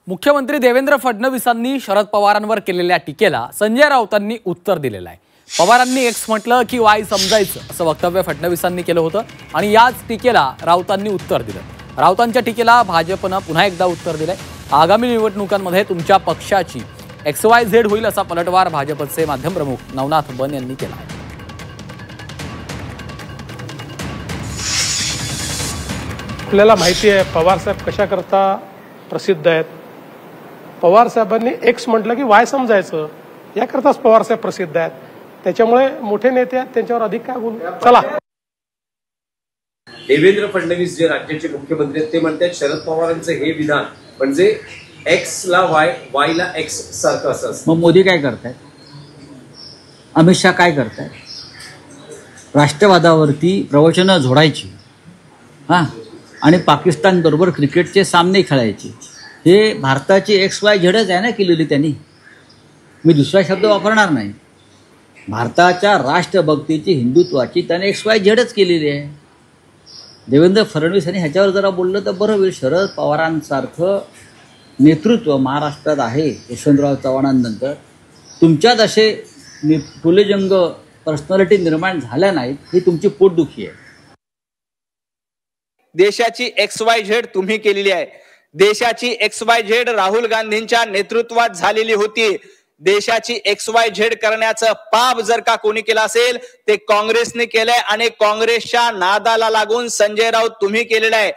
मुख्यमंत्री देवेंद्र फडणवीसांनी शरद पवारांवर केलेल्या टीकेला संजय राऊतांनी उत्तर दिलेलं आहे। पवारांनी एक्स म्हटलं की वाय समजायचं असं वक्तव्य फडणवीसांनी केलं होतं आणि याच टीकेला राऊतांनी उत्तर दिलं। राऊतांच्या टीकेला भाजपनं पुन्हा एकदा उत्तर दिलंय। आगामी निवडणुकांमध्ये तुमच्या पक्षाची XYZ होईल असा पलटवार भाजपचे माध्यम प्रमुख नवनाथ बन यांनी केला आहे। आपल्याला माहिती आहे पवार साहेब कशा करता प्रसिद्ध आहेत। पवार साहेबांनी एक्स म्हटलं की वाय समजायचं याकरताच पवार साहेब प्रसिद्ध आहेत। त्याच्यामुळे मोठे नेते आहेत त्यांच्यावर अधिक काय बोलू। चला, देवेंद्र फडणवीस जे राज्याचे मुख्यमंत्री आहेत ते म्हणतात शरद पवारांचं हे विधान म्हणजे एक्स ला वाय, वाय ला एक्स सारखं असं। मग मोदी काय करतायत, अमित शहा काय करतायत? राष्ट्रवादावरती प्रवचनं झोडायची आणि पाकिस्तान बरोबर क्रिकेटचे सामने खेळायचे। हे भारताची XYZ आहे ना केलेली त्यांनी। मी दुसरा शब्द वापरणार नाही। भारताच्या राष्ट्रभक्तीची हिंदुत्वाची त्याने XYZ केलेली आहे। देवेंद्र फडणवीस यांनी ह्याच्यावर जरा बोललं तर बरं होईल। शरद पवारांसारखं नेतृत्व महाराष्ट्रात आहे यशवंतराव चव्हाणांनंतर। तुमच्यात असे फुलेजंग पर्सनॅलिटी निर्माण झाल्या नाहीत, ही तुमची पोटदुखी आहे। देशाची XYZ तुम्ही केलेली आहे। देशाची XYZ राहुल गांधींच्या नेतृत्वात झालेली होती। देशाची XYZ करण्याचं पाप जर का कोणी केलं असेल ते काँग्रेसने केलंय आणि काँग्रेसच्या नादाला लागून संजय राऊत तुम्ही केलेलं आहे।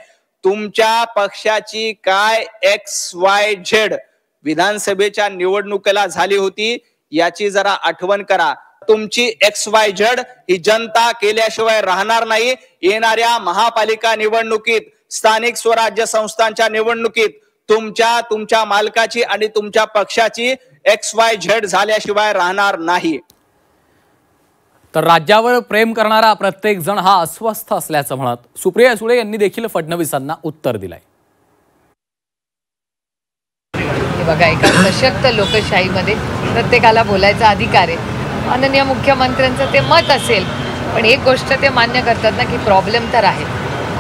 तुमच्या पक्षाची काय XYZ विधानसभेच्या निवडणुकीला झाली होती याची जरा आठवण करा। तुमची XYZ ही जनता केल्याशिवाय राहणार नाही। येणाऱ्या महापालिका निवडणुकीत, स्थानिक स्वराज्य संस्थांच्या निवडणुकीत तुमच्या मालकाची आणि तुमच्या पक्षाची XYZ झाल्याशिवाय राहणार नाही। तर राज्यावर प्रेम करणारा प्रत्येक जण हा अस्वस्थ असल्याचं म्हणत सुप्रिया सुळे यांनी देखील फडणवीसांना उत्तर दिलंय। बघा, एका सशक्त लोकशाहीमध्ये प्रत्येकाला बोलायचा अधिकार आहे। माननीय मुख्यमंत्र्यांचं ते मत असेल, पण एक गोष्ट ते मान्य करतात ना की प्रॉब्लेम तर आहे।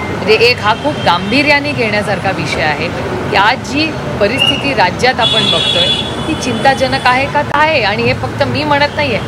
म्हणजे एक हा खूप गांभीर्याने घेण्यासारखा विषय आहे की आज जी परिस्थिती राज्यात आपण बघतोय ती चिंताजनक आहे का? आहे, आणि हे फक्त मी म्हणत नाहीये,